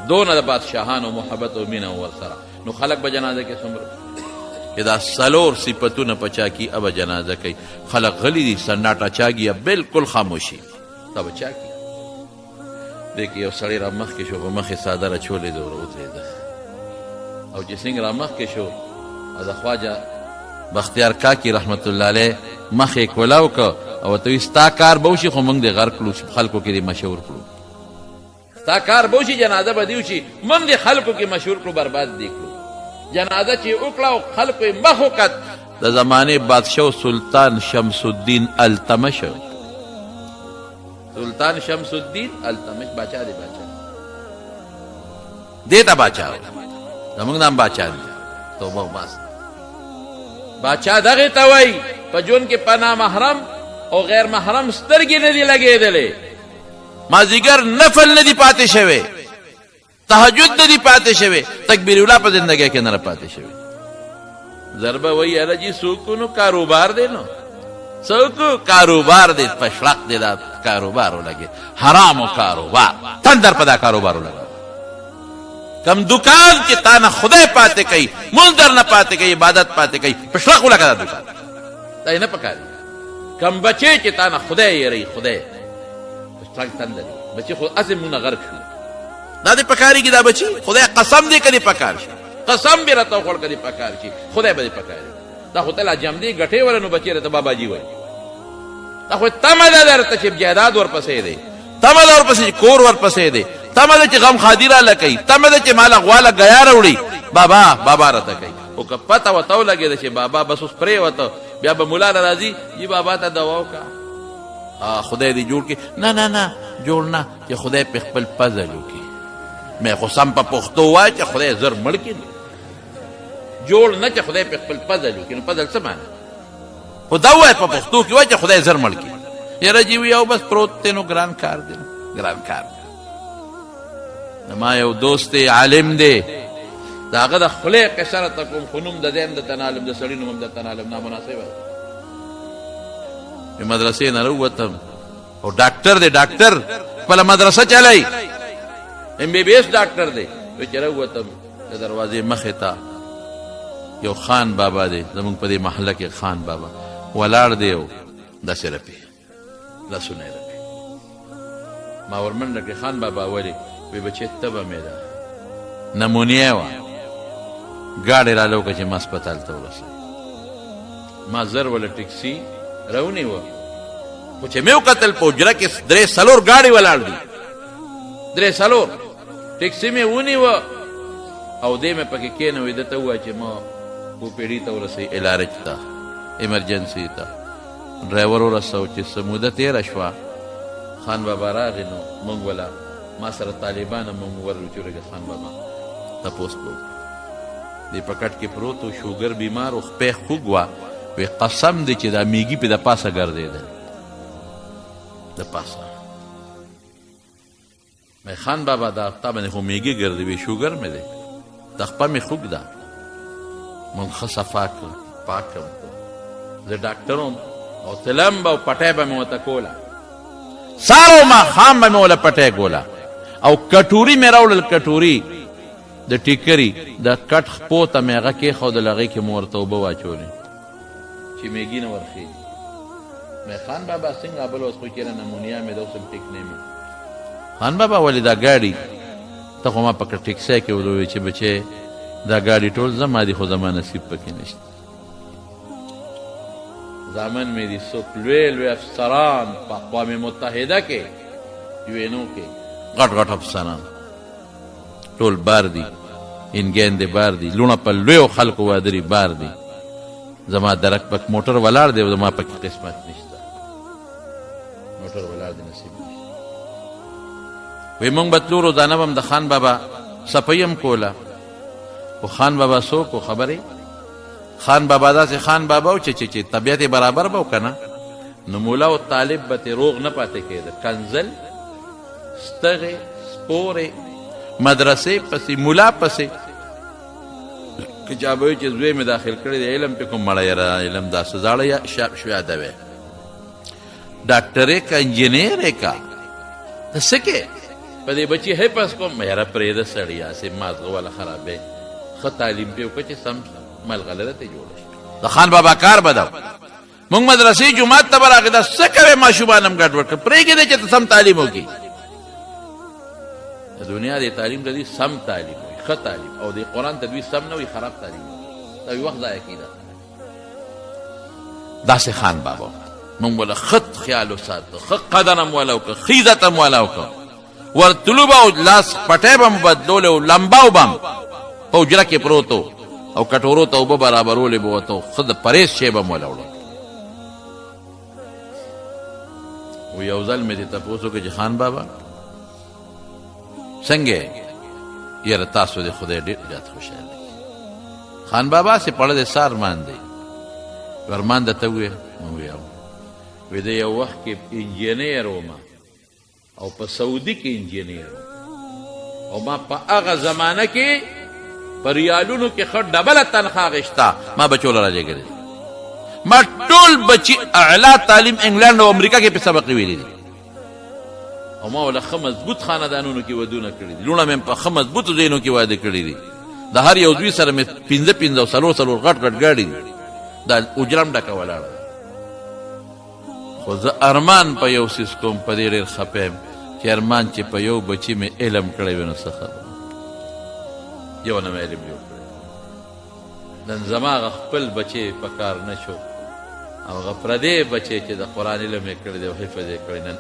دونه د بادشاهانو محبت او مینه ورسره. نو خلک به جنازه کې څومره چې دا څلور صفتونه په چا کې ابه جنازه کوي. خلک غلی دي، سناټه چاږي، بالکل خاموشي. دا به چا کې دی کې یو سړی را مخکې شو، په مخې څادر اچولې ده ور ودرېده، او چې څنګه را مخکې شو او د خواجه بختیار کاکی رحمت الله علیه مخ یې کولاو که او ورته وایي ستا کار به وشي خو موږ دې غر کړو، خلکو کې دې مشهور کړو. ستا کار به وشي، جنازه به دې وشي، موږ دې خلکو کې مشهور کړو، برباد دې کړو. جنازه چې وکړه او خلکو یې مخ وکت، د زمانې بادشاه سلطان شمس الدین التمش. سلطان شمس الدین التمش باچا دی، باچا دیتا باچا زمونږ نام باچا دی. توبه باس باچا دغه ته وایي په ژوند کې په نامحرم او غیر محرم سترګې نه دي لګېدلې، مازدیګر نفل نه دي پاتې شوی، تهجد نه دي پاتې شوی، تکبیر اولا په زندګۍ کې نه پاتې شوی. ضربه وایي یاره جي څوک نو کاروبار دی، نو څوک کاروبار دی، په شړق دی دا کاروبار ولګي، حرامو کاروبار، تندر په دا کاروبار ولګي. کم دکان چې تا نه خدای پاتې کوي، منظر نه پاتې کوي، عبادت پاتې کوي، په شړق ولګه دا دکان، دا یې نه پکاري. کم بچې چې تا نه خدای یری، خدای په شړق تندر بچې خو اسې مونږ نه غرق شو، دا دې پکاري کې دا بچي خدای قسم دې کدي پکار شي، قسم به راته وخور کدي پکار شي، خدای به دې پکاري. دا خو تلا جام دې غټې ورنو بچې راته بابا جی وای، دا خو تمه درته چې جیداد ورپسې دی، تمه ورپسې کور ورپسې دی، تمه چې غم خادیره لکې، تمه چې مال غواله غیا وروړي، بابا بابا راته کوي. او که پته وتو لګي چې بابا بس اوس پرې وته، بیا به مولا راځي جی بابا ته دوا وکا، خدای دې جوړ کې. نه نه نه جوړ نه، چې خدای په خپل فضل وکي. مې خو سم په پښتو وای چې خدای زر مړ کړي، جوړ نه چې خدای په خپل فضل وکي. نو فضل څه معنی؟ خو دا وای په پښتو کې وای چې خدای زر مړ کړي. یاره جی وی او بس پروت دی، نو ګران کار دی، ګران کار دی. ما یو دوست عالم دی، د هغه د خولې قصه راته کوم، خو نوم د دې هم درته نه عالم، د سړي نوم هم درته نه عالم، نامناسبه ده. په مدرسې نه راووتم، او ډاکټر دی، ډاکټر خپله مدرسه چلوي، MBBS ډاکټر دی. وایي چې راووتم د دروازې مخې ته یو خان بابا دی، زمونږ په دې محله کې خان بابا ولاړ دی، او داسې رپي لاسونه یې رپي. ما ورمنډه کړې خان بابا ولې؟ وی بچې تبه مې ده، نمونیا وه، ګاډی را لوکه چې ما هسپتال ته ورسوي. ما زر وله ټکسي راونیوه، خو چې مې وکتل په حجره کې 3-4 ګاډي ولاړ دي، 3-4 ټکسي مې ونیوه، او دې مې پکې کېنوي، ده ته ووایه چې ما کوپېډي ته ورسوي، الارج ته، ایمرجنسي ته. ډرایور ورسو چې څه موده تېره شوه، خان بابا راغی، نو موږ ولا ما سره طالبان هم موږ ورلو چې ورګه خان بابا تپوس به وکړو. دې په کټ کې پروت و، شوګر بیمار و، خپې خوږ وه. وی قسم دی چې دا میږي پې د پاسه ګرځېدل، د پاسه. مې خان بابا دا تا باندې خو میږي ګرځي، وی شوګر مې دی، د خپه مې خوږ ده، مونږ ښه صفا کړم، پاک کړم. زه ډاکټر وم، او تلم به او پټی به مې ورته کوله، سهار او ماښام به مې وله پټی کوله. او کټوري مې راوړل کټوري د ټیکري د کټ خپو ته مې هغه کېښودل هغې کې مو ورته اوبه واچولې چې میږي نه ورخېږي مې خان بابا څنګه بل اوس خو کېره نمونیا مې د اوس هم ټیک نه خان بابا ولې دا ګاډي ته خو ما په ټیکسۍ کې ولوی چې بچې دا ګاډي ټول زما دي خو زما نصیب پکې نشته زامن مې دي څوک لوی لوی افسران په اقوام متحده کې UN کې غټ غټ افسران ټول بار دي انګین دې بار دي لوڼه په لویو خلکو وادري بار دي زما درک پک موټر ولاړ دی زما پکې قسمت نشته موټر ولاړ دی نصیب نشته وی مونږ به تلو روزانه به هم د خان بابا صفایي هم کوله خو خان بابا څوک و خبرې خان بابا داسې خان بابا و چې طبیعت یې برابر به و که نه نو مولا و طالب به ترې روغ نه پاتې کېده کنزل ستغې سپورې مدرسې پسې ملا پسې که چا به وي چې زوی مې داخل کړی دی علم پې کوم مړی یاره علم داسې زاړه یا شاده وی ډاکټرې که انجینیر یې که ته څه کې په دې بچي حفظ کوم یاره پرېږده سړیه هسې مازغه والا خرابې ښه تعلیم پې وکړه چې سم ملغلره ته جوړه شي د خان بابا کار به ده مونږ مدرسې جومات ته به راغې دا څه کوې ماشومان هم ګډوډ کړه پرېږدې چې ته سم تعلیم وکړي د دنیا د تعلیم ته دوی سم تعلیم وي ښه تعلیم او د قرآن ته دوی سم نه وي خراب تعلیم وي دا وخت ضایع کېده داسې خان بابا مونږ وله ښه خیال وساته ښه قدر هم وله وکړه ښه عزت هم وله وکړه ورتلو به او لاس پټی به مو بدلولې او لمباو به هم په حجره کې پروت و او کټورو ته اوبه برابرولې به ورته ښه د پرهیز شی به مو وله وړه و یو ځل مې دې تپوس وکړه چې خان بابا څنګه یاره تاسو دې خدای ډېر زیات خوشحاله خان بابا سې پړه دې سار مان دی ورمان درته وویل وویل وی د یو وخت کې انجینیر وم او په سعودي کې انجینیر او ما په هغه زمانه کې په ریالونو کې ښه ډبله تنخوا اخېسته ما بچو له راجګرې ما ټول بچي اعلی تعلیم انګلند او امریکا کې په سبق ویلي دي او ما وله ښه مضبوط خاندانونو کې ودونه کړي دي لوڼه مې په ښه مضبوطو ځایونو کې واده کړي دي د هر یو دوی سره مې پنځه پنځه او څلور غټ غټ ګاډي دي دا اجره هم ډکه ولاړه خو زه ارمان په یو څیز کوم په دې ډېر خفه یم چې ارمان چې په یو بچي مې علم کړی وي نو څه خبره یو نه مې علم جوړ کړی نن زما هغه خپل بچی په کار نه شو او هغه پردی بچی چې د قرآن علم یې کړی دی او حفظ یې کړی نن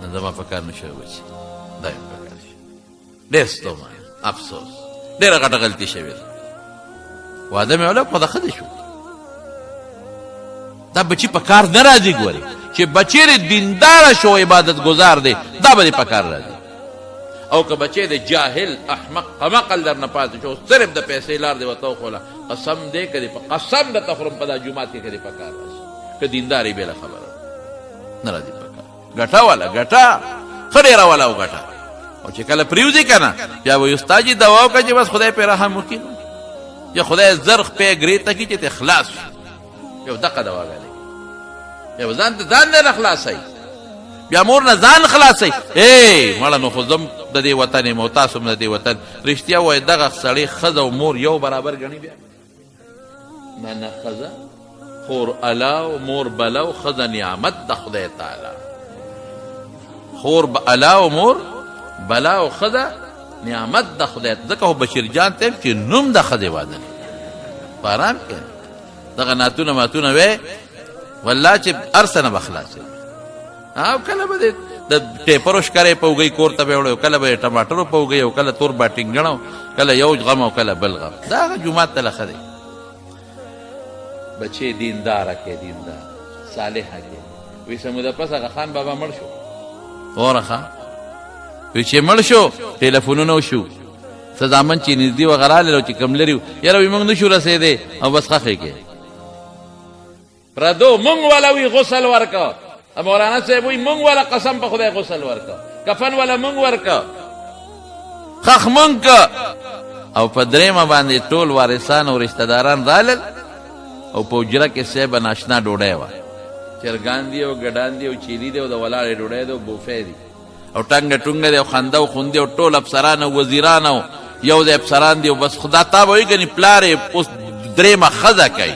نن زما په کار نه شوی بچي دا یې په کار شي ډېر ستومانه افسوس ډېره غټه غلطي شوې ده واده مې وله خو د ښه دی شو دا بچی په کار نه راځي ګورې چې بچی دې دینداره شو عبادت گزار دی دا به دې په کار راځي او که بچی دې جاهل احمق قمقل در نه پاتې شو صرف د پیسې لار دې ورته وښوله قسم دې که دې په قسم درته خورم په دا جومات کې که دې په کار راشي که دینداري بېله خبره نه راځي په کار ګټه والا ګټه ښه ډېره والا وګټه او چې کله پرېوځي که نه بیا وایي استاد جي دوا وکړه چې بس خدای پرې رحم وکړي یا خدای زر خپې ګرې ته کړي چې ته خلاص شي یو دقه دواګانې یو ځان ته ځان نه خلاصوي بیا مور نه ځان خلاصوي مړه نو خو زم د دې وطن یم او تاسو هم د دې وطن رښتیا وایي دغه سړی ښځه او مور یو برابر ګڼي بیا نه ښځه خور الا او مور بلا او ښځه نعمت د خدای تعالی خور الا او مور بلا او ښځه نعمت د خدای ځکه خو بشیر جان ته چې نوم د ښځې واده دی په ارام کې دغه ناتونه ماتونه وی والله چې هر څه نه به خلاصوي او کله به د ټیپرو ښکرې په اوږۍ کور ته به یې وړی کله به یې ټماټرو په اوږۍ او کله تور باټینګڼ کله یو غم او کله بل غم دا هغه جومات ته له ښه دی بچې دینداره کې دیندار صالحه کې وی څه موده پس هغه خان بابا مړ شو اوره ښه وی چې مړ شو ټیلیفونونه وشو څه زامن چې نږدې وغه راغلل چې کوم لري یاره وی موږ نه شو رسېدی او بس خښې کې پردو مونږ والا وی غسل ورکه مولانا صاحب وی مونږ والا قسم په خدای غسل ورکه کفن والا مونږ ورکه خخ مونږ که او په درېیمه باندې ټول وارثان او رشته داران رالل او په حجره کې صاحب ناشنا ډوډۍ وه چرګان دي او ګډان دي او چیلي دي او د ولاړې ډوډۍ ده او بوفې دي او ټنګه ټونګه دی او خنده او خوندې او ټول افسران او وزیران او یو د افسران دی او بس خدا تا به وایي که نه پلار یې اوس درېیمه ښځه کوي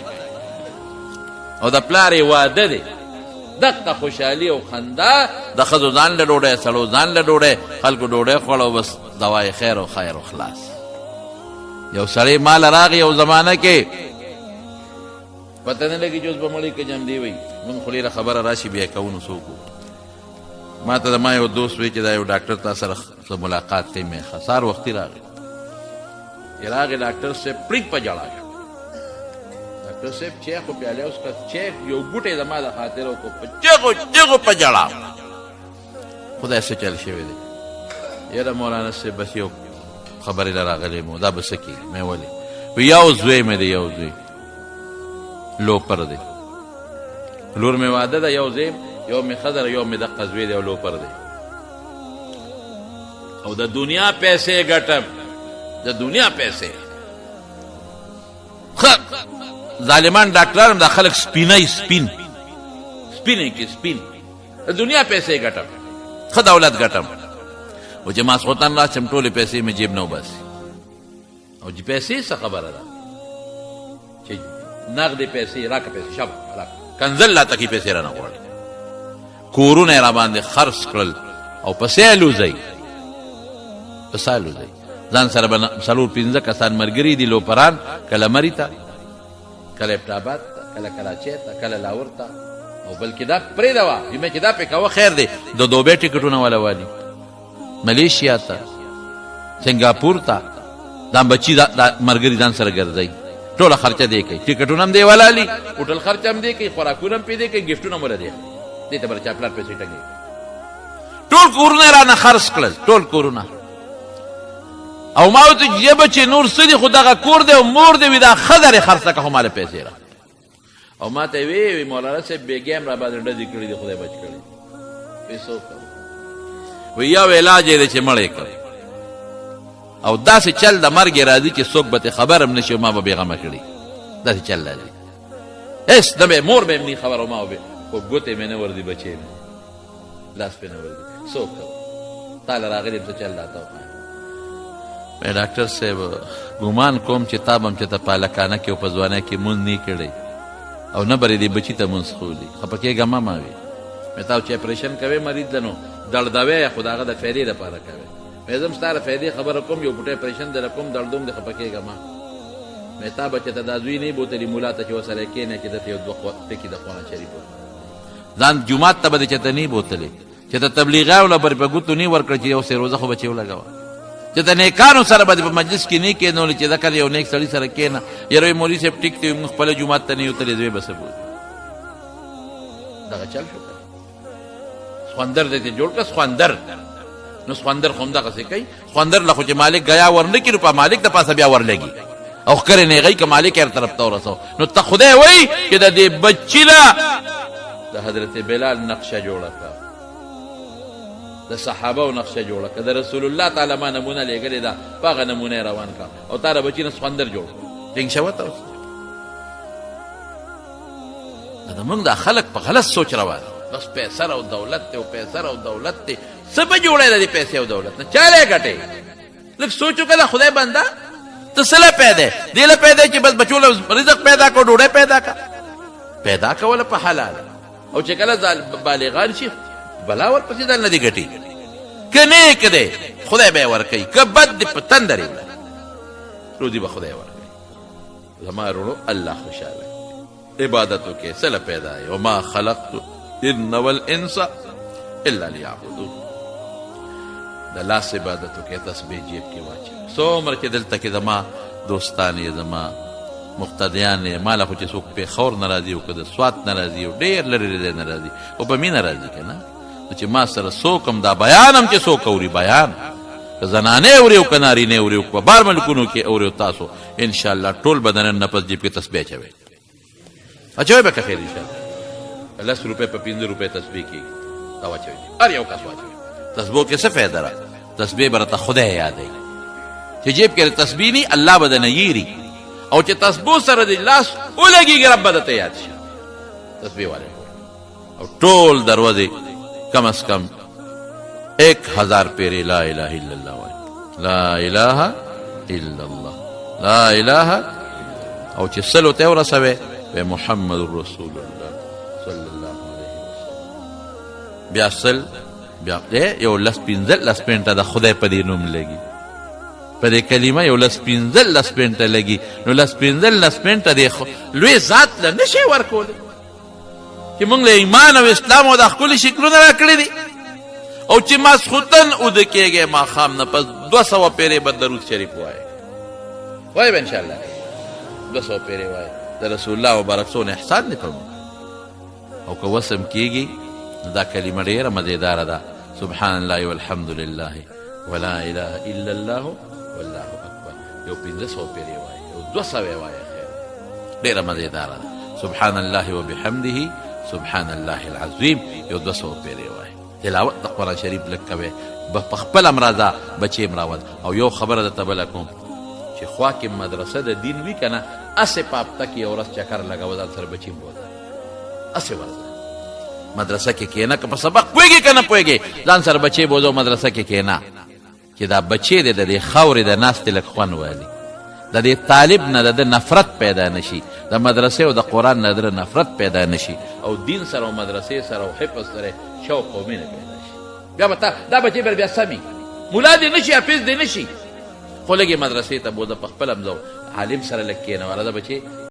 او د پلار یې واده دی دقه خوشحالي او خنده د ښځو ځان له ډوډۍ سړو ځان له ډوډۍ خلکو ډوډۍ خوړه او بس دوای خیر او خیر او خلاص یو سړی مال راغی یو زمانه کې پته نه لګي چې اوس به مړی که جمدی وي مونږ خو ډېره خبره راشي بیا کوو نو څوک ما ته د ما یو دوست وی چې دا یو ډاکټر تا سره ملاقات کوي مې ښه سهار وختي راغی چې راغی ډاکټر صاحب پړیک په ژړا ډاکټر صاحب چیخ خو پیالی اوس که چیخ یو بوټی زما د خاطر وکړو په چیغو چیغو په ژړا خدای څه چل شوی دی یاره مولانا صاحب بس یو خبرې له راغلی مو دا به څه کېږي مې ولې وی یو زوی مې دی یو زوی لوپر دی لور مې واده ده یو زوی یو مې ښځه یو مې دقه زوی دی او لوپر دی او د دنیا پیسې ګټم د دنیا پیسې ظالمان ډاکټران هم دا خلک سپینی سپینې کې سپین د دنیا پیسې ګټم ښه دولت ګټم و چې ماسخوتن راشم ټولې پیسې مې جیب نه وباسي او چې پیسې څه خبره ده چې نغدې پیسې راکه پیسې شب راکه کنزل لا تکي پیسې رانه غواړي کورونه یې راباندې خرڅ کړل او پسې الوځئ پسې الوځئ ځان سره به څلور پنځه کسان ملګري دي لوپران کله مري ته کله ابټاباد ته کله کراچۍ ته کله لاهور ته او بلکې دا پرېږده وه چې دا پې کوه خیر دی د دوبۍ ټکټونه والا والي ملیشیا ته سنګاپور ته دا بچي دا ملګري ځان سره ګرځئ ټوله خرچه دی کوي ټکټونه هم دی ولالي هوټل خرچه هم دی کوي خوراکونه هم پې دی کوي ګفټونه هم وله دی دې ته بله چاپلار پیسې ټنګوي ټول کورونه یې رانه خرڅ کړل ټول کورونه او ما ورته چې بچې نور څه دي خو دغه کور دی او مور دی وي دا ښځه دې خرڅه که خو ماله پیسې را او ما ته یې وی مولانا صاحب بېګې هم را باندې ډزې کړي دي خدای بچ کړي پیسو کوو وی یو علاج یې دی چې مړ یې کړ او داسې چل د مرګ یې راځي چې څوک به ترې خبر هم نه شي او ما به بېغمه کړي داسې چل راځي هېڅ نه به مور به هم نی خبر او ما به خو ګوتې مې نه ورځي بچې مې لاس پې نه ورځي څوک کوو تا له راغلي یم څه چل راته وښایه ډاکټر صاحب ګمان کوم چې تا به هم چې ته په هلکانه کې او په ځوانۍ کې مونځ نه کړی او نه به دې بچي ته مونځ ښولي خفه کېږه مه ما وي مې تا چې اپریشن کوې مریض ته نو دړدوی خو د هغه د فایدې دپاره کوې مې زه هم ستا د فایدې خبره کوم یو بوټی اپریشن دله کوم دړدوم دې خفه کېږه ما مې تا به چې ته دا زوی نه بوتلي ملا ته چې ورسره کښېنې چې دته یو دوه ټکي د قرآن شریف ځان جومات ته به دې چې ته نه بوتلې چې ته تبلیغی وله بر په ګوتو نه ورکړه چې یو څه روزه خو به چې ولګوه چې د نیکانو سره به په مجلس کې نه کېنولې چې ځکه یو نیک سړي سره کېنه یاره وایي مولوي صاحب ټیک دی موږ خپله جومات ته نه یو تلې زوی به څه بولي دغه چل شو که سخوندر دی جوړ کړه سخوندر نو سخوندر خو همدغسې کوي سخوندر له خو چې مالک ګیا ورنه کړي نو په مالک د پاسه بیا ورلګي او ښکرې نیغی که مالک هر طرف ته ورسو نو ته خدای وایي چې د دې بچي له د حضرت بلال نقشه جوړه کړه د صحابه نقشه جوړه که د رسول الله تعالی ما نمونه لېږلې ده په هغه نمونه یې روان کړه او تا د بچي نه سخوندر جوړ ټینګ شوه ته اوس زموږ دا خلک په غلط سوچ روان بس پیسر او دولت دی او پیسر او دولت دی څه به جوړی د دې پیسې او دولت نه چا لی ګټې لږ سوچ وکړه خدای بنده ته څه له پیدا دې له پیدا چې بس بچو له رزق پیدا کړو ډوډۍ پیدا کړه پیدا کوله په حلال او چې کله بالغان شي بلا ورپسې دل نه دي ګټي که نیک دی خدای به یې ورکوي که بد دی په تندر یې وړه روزي به خدای ورکوي زما وروڼو الله خوشحاله عبادت وکړئ څه له پیدا یې وما خلقت الجن والانس الا لیعبدون د لاس عبادت وکړئ تسبیح جیب کې واچوئ څومره چې دلته کې زما دوستان یې زما مقتدیان یې ما له خو چې څوک پېښور نه راځي او که د سوات نه راځي او ډېر لرې ځای نه راځي خو په مینه راځي که نه چې ما سره څوک هم دا بیان هم چې څوک اوري بیان که زنانې اوري او که نارینې اوري او که په بار ملکونو کې اوري تاسو انشاءالله ټول بدنن نفس جیب کې تسبیح اچوئ اچوئ به که خیر انشاءالله 10 روپۍ په 15 روپۍ تسبیح کېږي دا واچوئ هر یو کس واچوئ تسبیح کې څه فایده ده تسبیح به راته خدای یادوي چې جیب کې تسبیح نی الله به درنه یېري او چې تسبیح سره د لاس ولګېږي رب به درته یاد شي تسبیح والی او ټول دروازې کم از کم 1000 پیری لا الہ الا اللہ وای، لا الہ الا اللہ، لا الہ. او چې سلو ته ورسوي وی محمد رسول الله صلی الله علیه وسلم. بیا سل بیا یو لس پنځل لس پینټه د خدای په دې نوم لګي، په دې کلمه یو لس پنځل لس پینټه لګي. نو لس پنځل لس پینټه د لوی ذات له نشي ورکولی چې موږ له ایمان او اسلام او د ښکلي شکلونه راکړي دي. او چې ماسخوتن اوده کېږي ماښام نه پس 200 پیرې به درود شریف وایي، وایي به انشاءالله 200 پیرې وایي. د رسول الله مبارک څونه احسان دی په موږ. او که وسم کېږي دا کلمه ډېره مزېداره ده، سبحان الله والحمد لله ولا اله الا الله والله اکبر. یو 1500 پیرې وایي، یو 200 وایي، ډېره مزېداره ده. سبحان الله وبحمده سبحان الله العظیم، یو 200 پیرې وایي. تلاوت د قرآن شریف لږ کوئ، په خپله م راځه بچې م راول. او یو خبره درته بله کوم چې خوا کې مدرسه د دین وي که نه، هسې په هفته کې یو ورځ چکر لګوه، ځان سره بچي م بوځه، هسې ورځه مدرسه کې کښېنه. که په سبق پوهېږې که نه پوهېږې، ځان سره بچې بوځه او مدرسه کې کښېنه چې دا بچې دی د دې خاورې د ناستې لږ خوند والي، د دې طالب نه د ده نفرت پیدا نشي، د مدرسې او د قرآن نه د نفرت پیدا نشي، او دین سره او مدرسې سره او حفظ سره شوق او مینه پیدا شي. بیا به دا بچې به بیا سمي، ملا دې نشي، حافظ دې نشي، خو لږې مدرسې ته بوځه، په خپله م ځو، عالم سره لږ کښېنه، راځه بچې